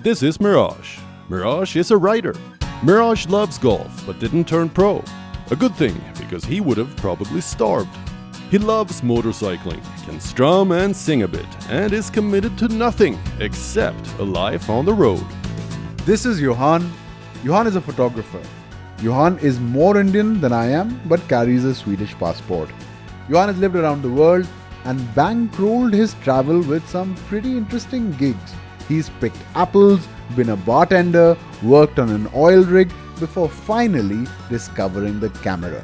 This is Mirage. Mirage is a rider. Mirage loves golf but didn't turn pro. A good thing, because he would have probably starved. He loves motorcycling, can strum and sing a bit, and is committed to nothing except a life on the road. This is Johan. Johan is a photographer. Johan is more Indian than I am, but carries a Swedish passport. Johan has lived around the world and bankrolled his travel with some pretty interesting gigs. He's picked apples, been a bartender, worked on an oil rig, before finally discovering the camera.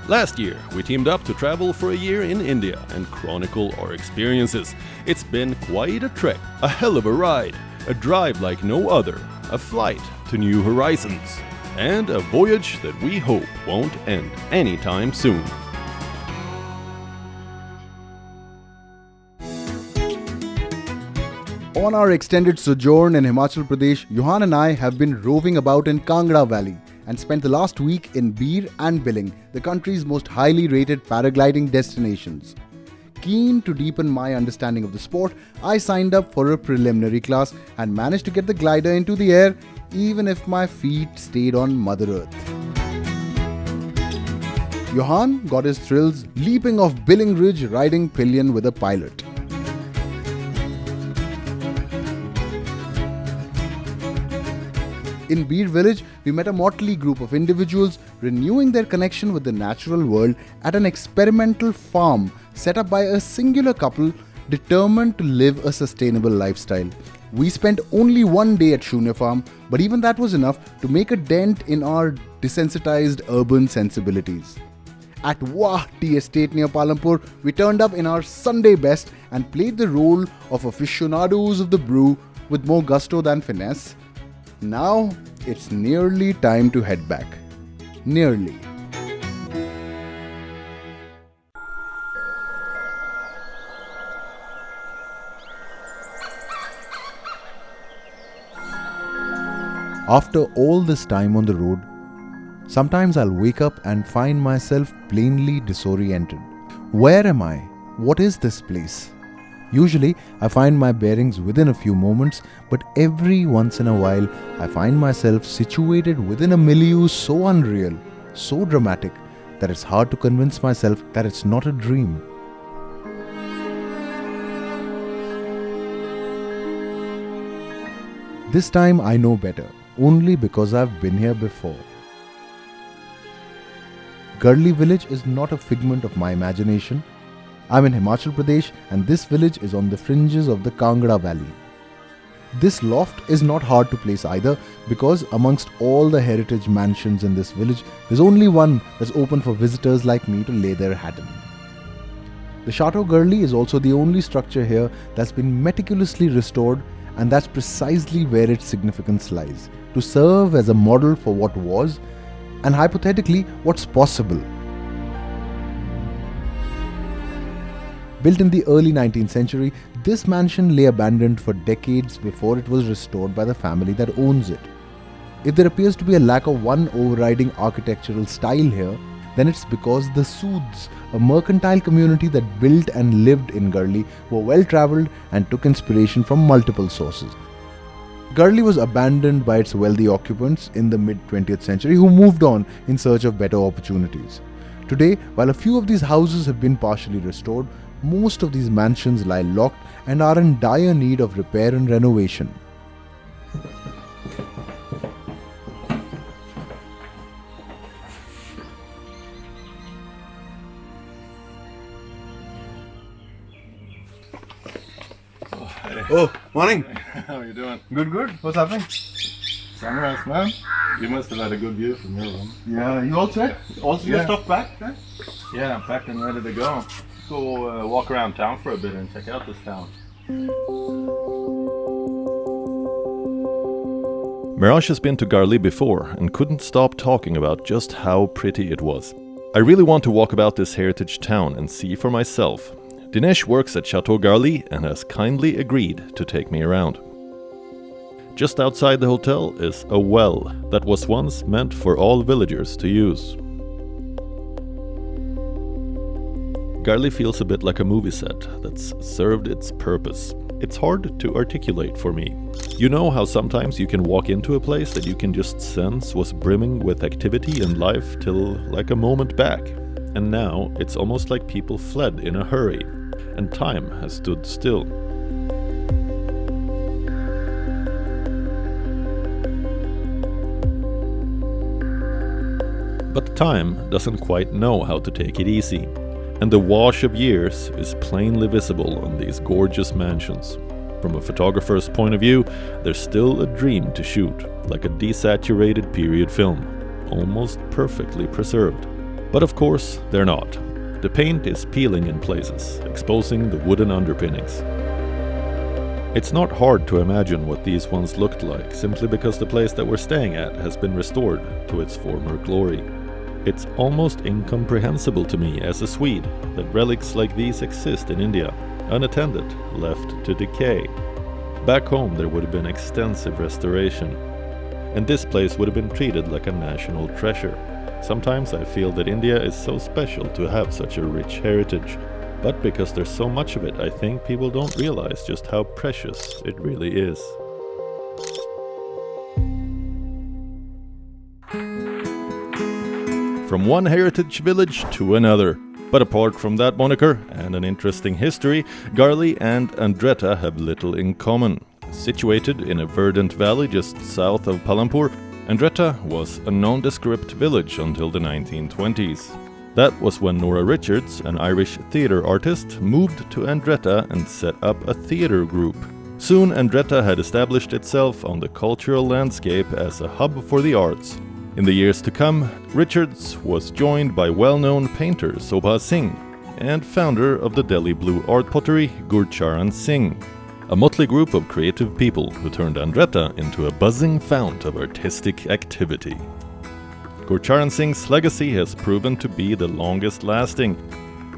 Last year, we teamed up to travel for a year in India and chronicle our experiences. It's been quite a trek, a hell of a ride, a drive like no other, a flight to new horizons, and a voyage that we hope won't end anytime soon. On our extended sojourn in Himachal Pradesh, Johan and I have been roving about in Kangra Valley and spent the last week in Bir and Billing, the country's most highly rated paragliding destinations. Keen to deepen my understanding of the sport, I signed up for a preliminary class and managed to get the glider into the air even if my feet stayed on Mother Earth. Johan got his thrills leaping off Billing Ridge riding pillion with a pilot. In Bir village, we met a motley group of individuals renewing their connection with the natural world at an experimental farm set up by a singular couple determined to live a sustainable lifestyle. We spent only one day at Shunya Farm, but even that was enough to make a dent in our desensitized urban sensibilities. At Wah Tea Estate near Palampur, we turned up in our Sunday best and played the role of aficionados of the brew with more gusto than finesse. Now, it's nearly time to head back. Nearly. After all this time on the road, sometimes I'll wake up and find myself plainly disoriented. Where am I? What is this place? Usually, I find my bearings within a few moments, but every once in a while, I find myself situated within a milieu so unreal, so dramatic, that it's hard to convince myself that it's not a dream. This time I know better, only because I've been here before. Garli village is not a figment of my imagination. I'm in Himachal Pradesh and this village is on the fringes of the Kangra Valley. This loft is not hard to place either because amongst all the heritage mansions in this village, there's only one that's open for visitors like me to lay their hat in. The Chateau Garli is also the only structure here that's been meticulously restored, and that's precisely where its significance lies, to serve as a model for what was and hypothetically what's possible. Built in the early 19th century, this mansion lay abandoned for decades before it was restored by the family that owns it. If there appears to be a lack of one overriding architectural style here, then it's because the Suds, a mercantile community that built and lived in Garli, were well-travelled and took inspiration from multiple sources. Garli was abandoned by its wealthy occupants in the mid-20th century who moved on in search of better opportunities. Today, while a few of these houses have been partially restored, most of these mansions lie locked and are in dire need of repair and renovation. Oh, morning. How are you doing? Good. What's happening? Sunrise, man. You must have had a good view from your room. Yeah, you all set? All your Yeah. stuff packed? Eh? Yeah, I'm packed and ready to go. Go walk around town for a bit and check out this town. Mirage has been to Garli before and couldn't stop talking about just how pretty it was. I really want to walk about this heritage town and see for myself. Dinesh works at Chateau Garli and has kindly agreed to take me around. Just outside the hotel is a well that was once meant for all villagers to use. Garli feels a bit like a movie set that's served its purpose. It's hard to articulate for me. You know how sometimes you can walk into a place that you can just sense was brimming with activity and life till like a moment back. And now it's almost like people fled in a hurry, and time has stood still. But time doesn't quite know how to take it easy, and the wash of years is plainly visible on these gorgeous mansions. From a photographer's point of view, there's still a dream to shoot, like a desaturated period film, almost perfectly preserved. But of course, they're not. The paint is peeling in places, exposing the wooden underpinnings. It's not hard to imagine what these ones looked like, simply because the place that we're staying at has been restored to its former glory. It's almost incomprehensible to me as a Swede that relics like these exist in India, unattended, left to decay. Back home there would have been extensive restoration, and this place would have been treated like a national treasure. Sometimes I feel that India is so special to have such a rich heritage, but because there's so much of it, I think people don't realize just how precious it really is. From one heritage village to another. But apart from that moniker and an interesting history, Garli and Andretta have little in common. Situated in a verdant valley just south of Palampur, Andretta was a nondescript village until the 1920s. That was when Nora Richards, an Irish theatre artist, moved to Andretta and set up a theatre group. Soon Andretta had established itself on the cultural landscape as a hub for the arts. In the years to come, Richards was joined by well-known painter Sobha Singh and founder of the Delhi Blue art pottery Gurcharan Singh, a motley group of creative people who turned Andretta into a buzzing fount of artistic activity. Gurcharan Singh's legacy has proven to be the longest lasting,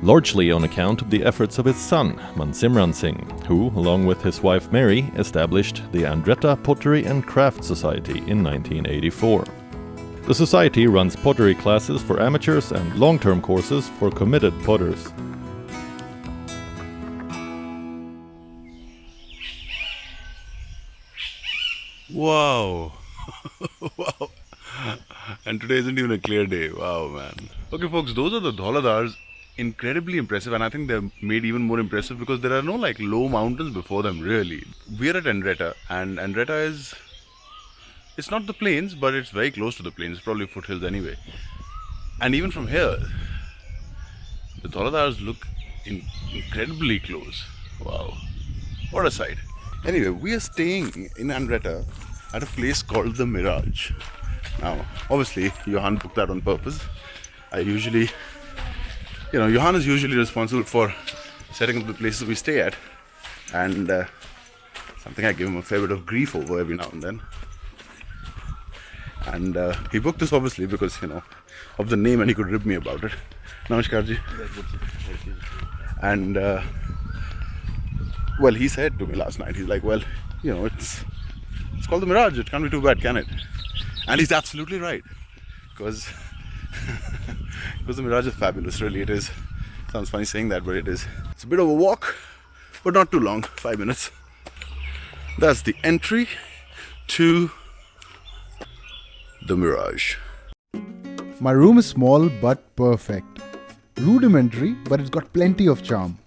largely on account of the efforts of his son, Mansimran Singh, who, along with his wife Mary, established the Andretta Pottery and Craft Society in 1984. The society runs pottery classes for amateurs and long-term courses for committed potters. Wow! Wow! And today isn't even a clear day. Wow, man. Okay, folks, those are the Dhauladars. Incredibly impressive, and I think they're made even more impressive because there are no like low mountains before them, really. We're at Andretta, and Andretta is... it's not the plains, but it's very close to the plains. It's probably foothills anyway. And even from here, the Dhauladars look incredibly close. Wow. What a sight. Anyway, we are staying in Andretta at a place called the Mirage. Now, obviously, Johan booked that on purpose. Johan is usually responsible for setting up the places we stay at. And something I give him a fair bit of grief over every now and then. And he booked this obviously because, of the name, and he could rib me about it. Namaskar ji. And, well, he said to me last night, he's like, well, it's called the Mirage, it can't be too bad, can it? And he's absolutely right. Because the Mirage is fabulous, really it is. Sounds funny saying that, but it is. It's a bit of a walk, but not too long, 5 minutes. That's the entry to the Mirage. My room is small but perfect. Rudimentary, but it's got plenty of charm.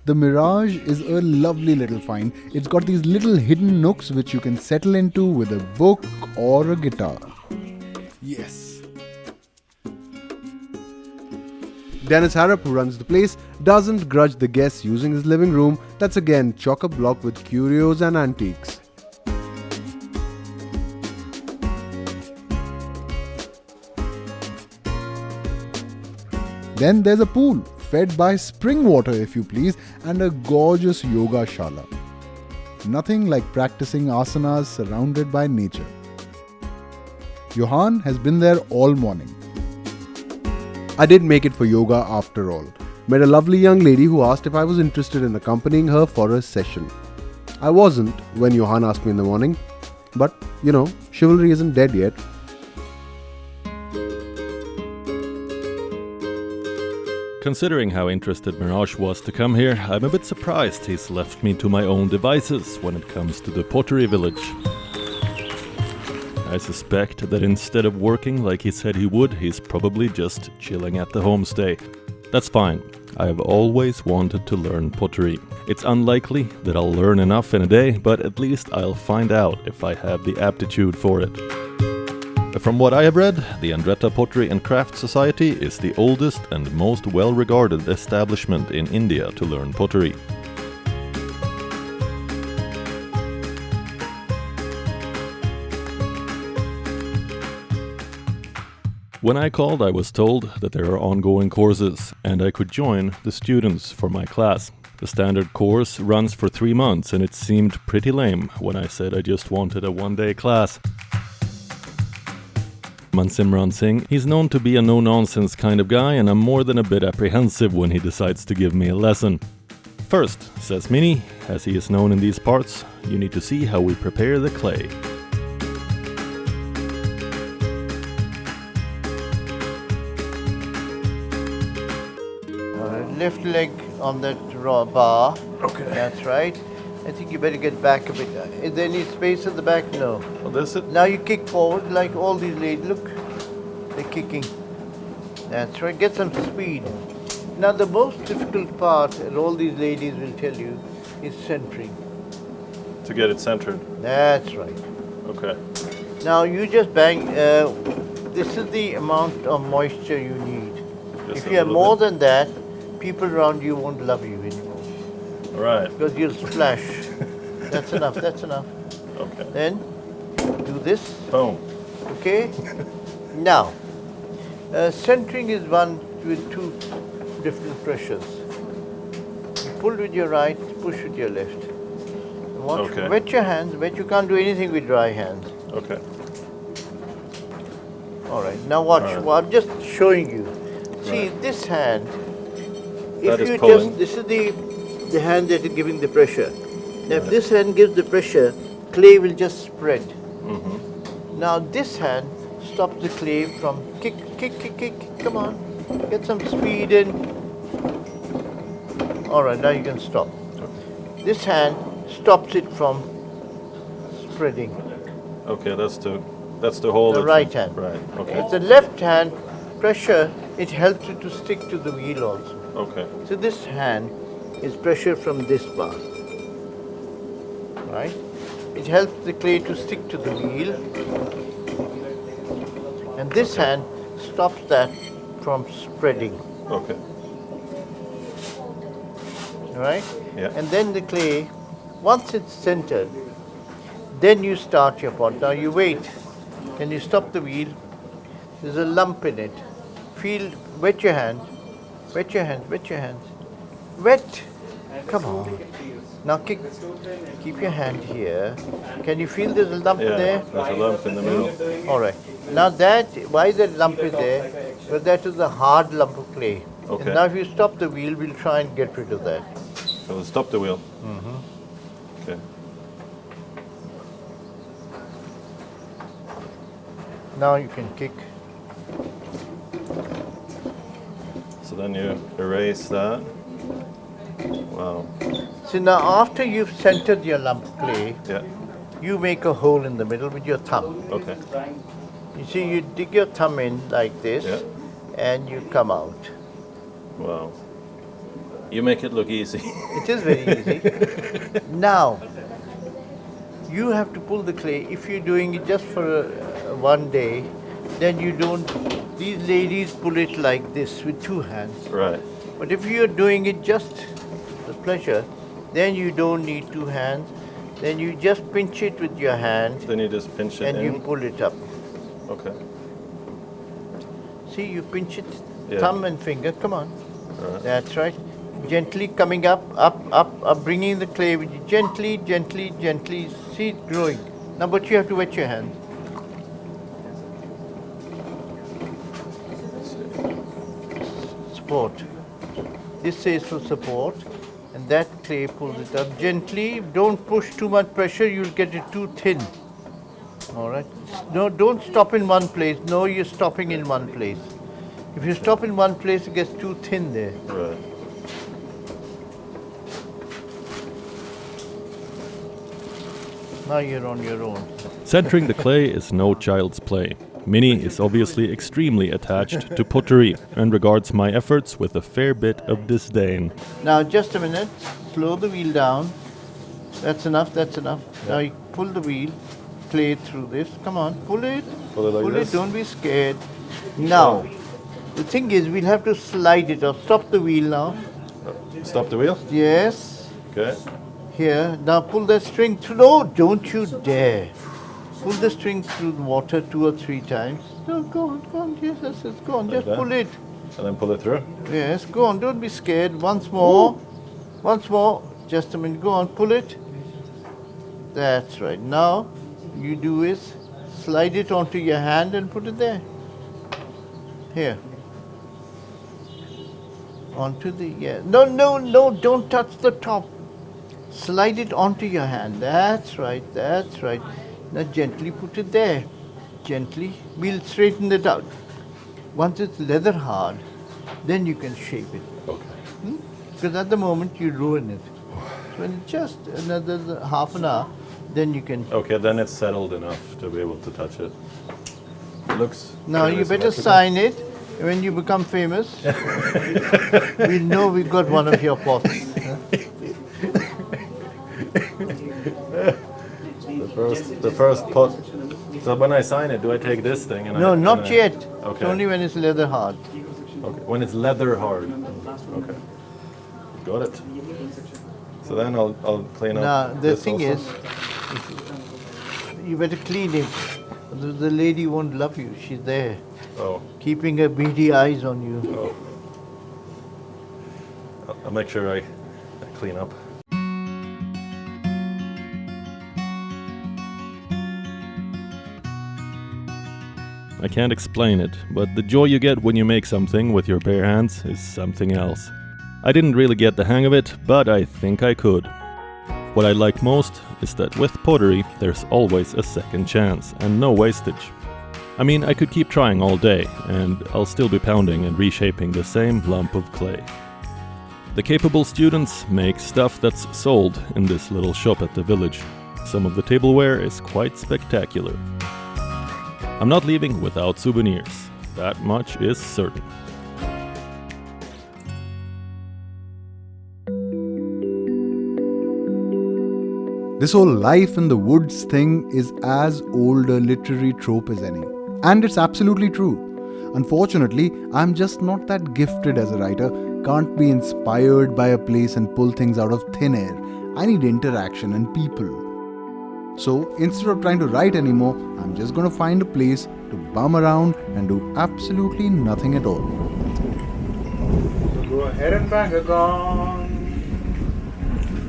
The Mirage is a lovely little find. It's got these little hidden nooks which you can settle into with a book or a guitar. Yes. Dennis Harrop, who runs the place, doesn't grudge the guests using his living room that's again chock-a-block with curios and antiques. Then there's a pool, fed by spring water if you please, and a gorgeous yoga shala. Nothing like practicing asanas surrounded by nature. Johan has been there all morning. I did make it for yoga after all. Met a lovely young lady who asked if I was interested in accompanying her for a session. I wasn't when Johan asked me in the morning, but chivalry isn't dead yet. Considering how interested Mirage was to come here, I'm a bit surprised he's left me to my own devices when it comes to the pottery village. I suspect that instead of working like he said he would, he's probably just chilling at the homestay. That's fine. I have always wanted to learn pottery. It's unlikely that I'll learn enough in a day, but at least I'll find out if I have the aptitude for it. From what I have read, the Andretta Pottery and Craft Society is the oldest and most well-regarded establishment in India to learn pottery. When I called, I was told that there are ongoing courses, and I could join the students for my class. The standard course runs for 3 months, and it seemed pretty lame when I said I just wanted a one-day class. Mansimran Singh, he's known to be a no-nonsense kind of guy, and I'm more than a bit apprehensive when he decides to give me a lesson. First, says Mini, as he is known in these parts, you need to see how we prepare the clay. Left leg on that raw bar. Okay. That's right. I think you better get back a bit. Is there any space at the back? No. Well, this it. Now you kick forward like all these ladies. Look, they're kicking. That's right. Get some speed. Now the most difficult part, and all these ladies will tell you, is centering. To get it centered. That's right. Okay. Now you just bang. This is the amount of moisture you need. Just If a you have little more bit. than that, people around you won't love you anymore All right. because you'll splash. That's enough. That's enough. Okay. Then do this. Boom. Okay. Now, centering is one with two different pressures. You pull with your right, push with your left. Okay. Wet your hands. You can't do anything with dry hands. Okay. All right. Now watch. All right. Well, I'm just showing you. See Right. this hand. That If is you pulling. this is the hand that is giving the pressure. Now, if this hand gives the pressure, clay will just spread. Now this hand stops the clay from kick. Come on, get some speed in. All right, now you can stop. This hand stops it from spreading. Okay, that's to hold The it. right hand. Right. Okay. It's the left hand pressure. It helps you to stick to the wheel also. Okay. So this hand is pressure from this bar, right? It helps the clay to stick to the wheel, and this hand stops that from spreading, Okay. right? Yeah. And then the clay, once it's centered, then you start your pot. Now you wait. Can you stop the wheel? There's a lump in it. Feel, wet your hand. Wet your hands, wet your hands. Wet. Come on. Now kick. Keep your hand here. Can you feel there's a lump Yeah. there? There's a lump in the middle. All right. Now that, why that lump is there? Because that is a hard lump of clay. Okay. And now if you stop the wheel, we'll try and get rid of that. So we'll stop the wheel. Okay. Now you can kick. So then you erase that. Wow. So now after you've centered your lump of clay, Yeah. you make a hole in the middle with your thumb. Okay. You see, you dig your thumb in like this, Yeah. and you come out. Wow. You make it look easy. It is very easy. Now, you have to pull the clay. If you're doing it just for one day, then you don't. These ladies pull it like this with two hands. Right. But if you're doing it just for pleasure, then you don't need two hands. Then you just pinch it with your hand Then you just pinch it and in. you pull it up. Okay. See, you pinch it, Yeah. thumb and finger. Come on. Right. That's right. Gently coming up, bringing the clay with you. Gently, gently, gently. See it growing. Now, but you have to wet your hand. Support. This says for support, and that clay pulls it up gently. Don't push too much pressure; you'll get it too thin. All right. No, don't stop in one place. No, you're stopping in one place. If you stop in one place, it gets too thin there. Right. Now you're on your own. Centering the clay is no child's play. Minnie is obviously extremely attached to pottery and regards my efforts with a fair bit of disdain. Now just a minute, slow the wheel down. That's enough, that's enough. Now you pull the wheel, play through this. Come on, pull it. Pull it like this? Don't be scared. Now, the thing is, we'll have to slide it or stop the wheel now. Stop the wheel? Yes. Okay. Here, now pull the string through. No, don't you dare. Pull the string through the water 2 or 3 times. No, go on, yes, go on, Like just that? pull it. And then pull it through? Yes, go on, don't be scared. Once more. Once more. Just a minute, go on, pull it. That's right. Now, you do is slide it onto your hand and put it there. Here. Onto the, yeah. No, don't touch the top. Slide it onto your hand. That's right. Now gently put it there. Gently. We'll straighten it out. Once it's leather hard, then you can shape it. Okay. Because at the moment you ruin it. So in just another half an hour, then you can. Okay, then it's settled enough to be able to touch it. It looks. Now you better sign it. When you become famous, we know we got one of your pots. The first pot. So when I sign it, do I take this thing and No, not yet. Okay. It's only when it's leather hard. Okay. When it's leather hard. Okay. Got it. So then I'll clean up. Now the this thing also. is, you better clean it. The lady won't love you. She's there, Oh. keeping her beady eyes on you. Oh. I'll make sure I clean up. I can't explain it, but the joy you get when you make something with your bare hands is something else. I didn't really get the hang of it, but I think I could. What I like most is that with pottery, there's always a second chance and no wastage. I mean, I could keep trying all day, and I'll still be pounding and reshaping the same lump of clay. The capable students make stuff that's sold in this little shop at the village. Some of the tableware is quite spectacular. I'm not leaving without souvenirs, that much is certain. This whole life in the woods thing is as old a literary trope as any. And it's absolutely true. Unfortunately, I'm just not that gifted as a writer, can't be inspired by a place and pull things out of thin air. I need interaction and people. So instead of trying to write anymore, I'm just going to find a place to bum around and do absolutely nothing at all. Go ahead and bang a gong.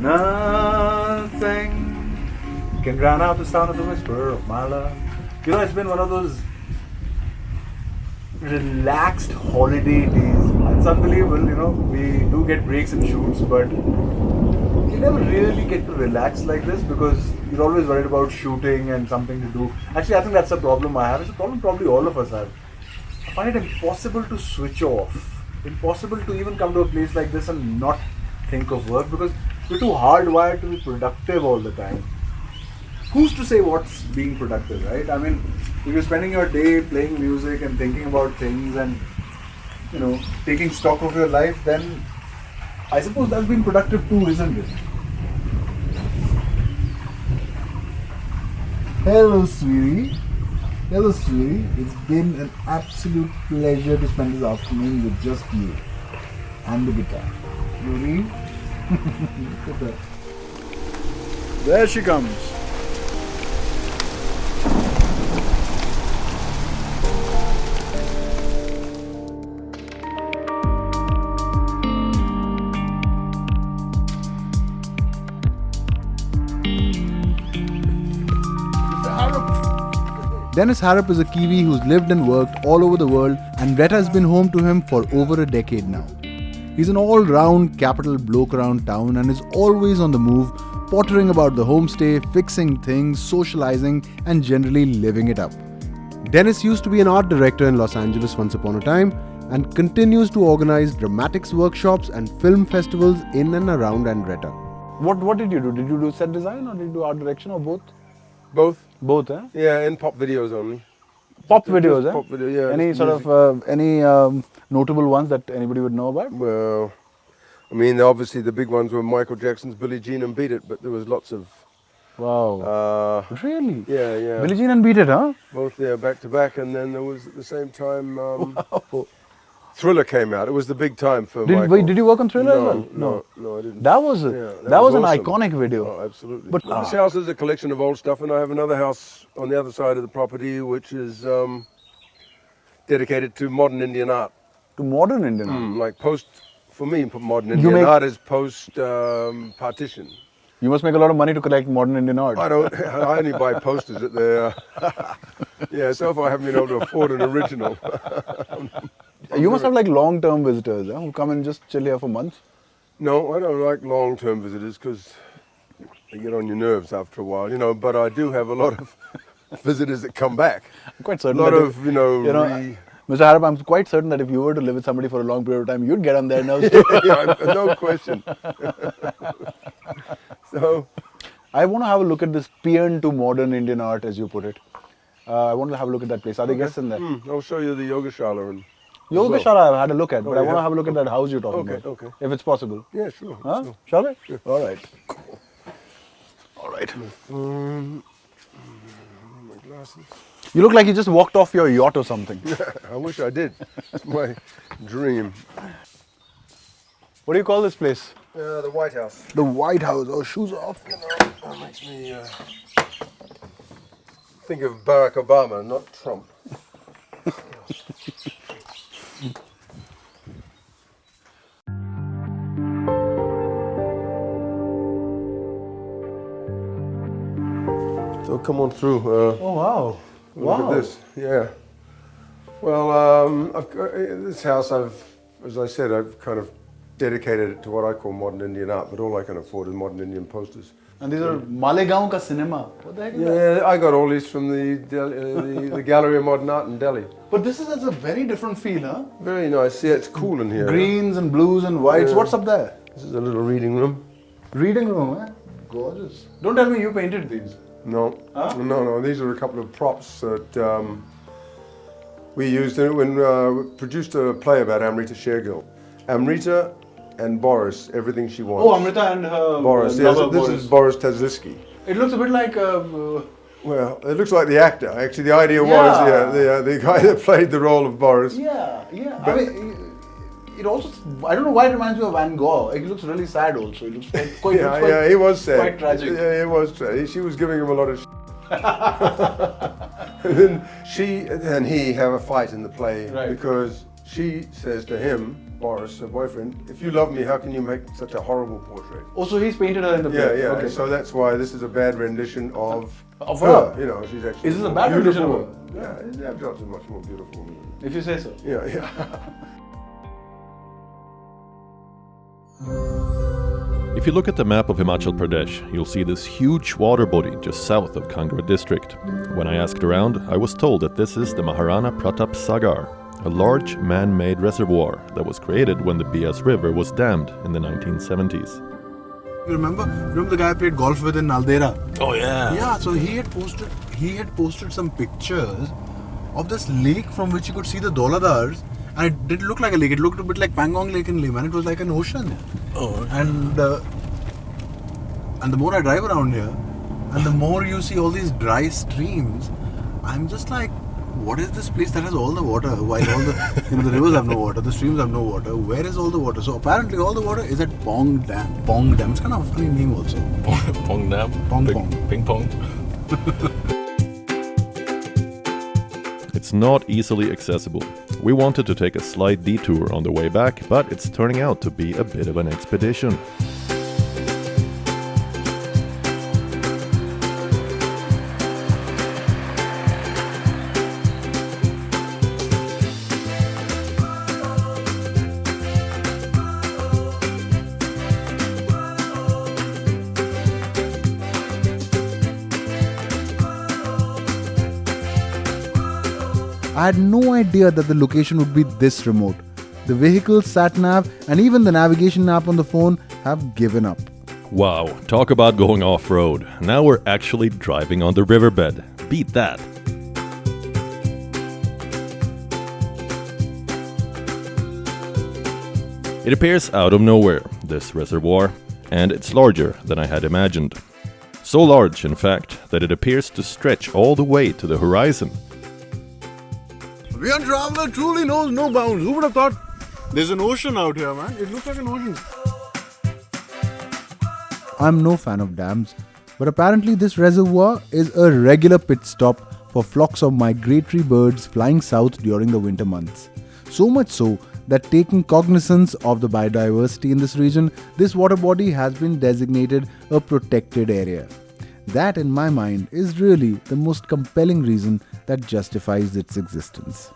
Nothing can drown out the sound of the whisper of my love. You know, it's been one of those relaxed holiday days. It's unbelievable, you know, we do get breaks and shoots, but you never really get to relax like this because you're always worried about shooting and something to do. Actually, I think that's a problem I have. It's a problem probably all of us have. I find it impossible to switch off. Impossible to even come to a place like this and not think of work because we're too hardwired to be productive all the time. Who's to say what's being productive, right? I mean, if you're spending your day playing music and thinking about things and, you know, taking stock of your life, then I suppose that's being productive too, isn't it? Hello, sweetie. Hello, sweetie. It's been an absolute pleasure to spend this afternoon with just you and the guitar. You read? Look at that. There she comes. Dennis Harrop is a Kiwi who's lived and worked all over the world, and Andretta has been home to him for over a decade now. He's an all-round capital bloke around town and is always on the move, pottering about the homestay, fixing things, socializing, and generally living it up. Dennis used to be an art director in Los Angeles once upon a time, and continues to organize dramatics workshops and film festivals in and around Andretta. What did you do? Did you do set design or did you do art direction or both? Both. Both, eh? Yeah, and pop videos only. Pop Just videos, eh? pop video, yeah. Any just sort music. of any notable ones that anybody would know about? Well, I mean, obviously the big ones were Michael Jackson's Billie Jean and Beat It, but there was lots of. Wow. Really? Yeah, yeah. Billie Jean and Beat It, huh? Both there back to back, and then there was at the same time Thriller came out. It was the big time for Michael. Wait, did you work on Thriller as well? No, I didn't. That was that was an awesome. iconic video. Oh, absolutely. But- This house is a collection of old stuff, and I have another house on the other side of the property, which is dedicated to modern Indian art. To modern Indian art. Like for me, modern Indian make- art is post partition. You must make a lot of money to collect modern Indian art. I only buy posters at the. Yeah, so far I haven't been able to afford an original. You must have like long-term visitors who come and just chill here for months. No, I don't like long-term visitors because they get on your nerves after a while, you know. But I do have a lot of visitors that come back. I'm quite A certain. lot that of, Mr. Harap, I'm quite certain that if you were to live with somebody for a long period of time, you'd get on their nerves too. yeah, no question. So, I want to have a look at this paean to modern Indian art, as you put it. I want to have a look at that place. Are there guests in there? I'll show you the Yogashala. And Yogashala I've had a look at, but I you want to have? have a look at that house you're talking Okay, about. okay. If it's possible. Yeah, sure. Huh? sure. Shall I? All right. All right. My glasses. You look like you just walked off your yacht or something. I wish I did. It's my dream. What do you call this place? The White House. The White House. Oh, shoes off. That makes me think of Barack Obama, not Trump. So come on through. Oh, wow. Look at this. Yeah. Well, this house, as I said, I've kind of dedicated it to what I call modern Indian art, but all I can afford is modern Indian posters. And these are Malegaon ka cinema. What the heck is that? Yeah, I got all these from the Gallery of Modern Art in Delhi. But this has a very different feel, huh? Very nice. Yeah, it's cool in here. Greens and blues and whites. Yeah. What's up there? This is a little reading room. Reading room, eh? Gorgeous. Don't tell me you painted these. No, Huh? no. These are a couple of props that we used when we produced a play about Amrita Shergill. Amrita and Boris, everything she wants. Oh, Amrita and her Boris. lover, Yes, this is Boris Tazliski. It looks a bit like Well, it looks like the actor. Actually, the idea Yeah. was the guy that played the role of Boris. yeah. I mean, it also, I don't know why it reminds me of Van Gogh. It looks really sad also. It looks quite Yeah, he was sad. quite tragic. Yeah, he was tragic. She was giving him a lot of and then she and he have a fight in the play because she says to him, Boris, her boyfriend, if you love me, how can you make such a horrible portrait? Also, he's painted her in the play. Yeah. Okay. So that's why this is a bad rendition of her. You know, she's actually Is this a bad rendition of beautiful. Yeah, Abjot's a much more beautiful woman. If you say so. Yeah. If you look at the map of Himachal Pradesh, you'll see this huge water body just south of Kangra district. When I asked around, I was told that this is the Maharana Pratap Sagar, a large man-made reservoir that was created when the Bias River was dammed in the 1970s. You remember the guy I played golf with in Naldera? Oh yeah. Yeah, so he had posted some pictures of this lake from which you could see the Dauladars, and it didn't look like a lake. It looked a bit like Pangong Lake in Lim, and it was like an ocean. Oh. And the more I drive around here, and the more you see all these dry streams, I'm just like, what is this place that has all the water while all the the rivers have no water, the streams have no water? Where is all the water? So apparently all the water is at Pong Dam. Pong Dam. It's kind of a funny name also. Pong Dam. Pong Ping- pong. Ping pong. It's not easily accessible. We wanted to take a slight detour on the way back, but it's turning out to be a bit of an expedition. I I had no idea that the location would be this remote. The vehicle, sat-nav and even the navigation app on the phone have given up. Wow, talk about going off-road. Now we're actually driving on the riverbed. Beat that. It appears out of nowhere, this reservoir, and it's larger than I had imagined. So large, in fact, that it appears to stretch all the way to the horizon. WION Traveller truly knows no bounds. Who would have thought there's an ocean out here, man? It looks like an ocean. I'm no fan of dams, but apparently this reservoir is a regular pit stop for flocks of migratory birds flying south during the winter months. So much so that taking cognizance of the biodiversity in this region, this water body has been designated a protected area. That, in my mind, is really the most compelling reason that justifies its existence.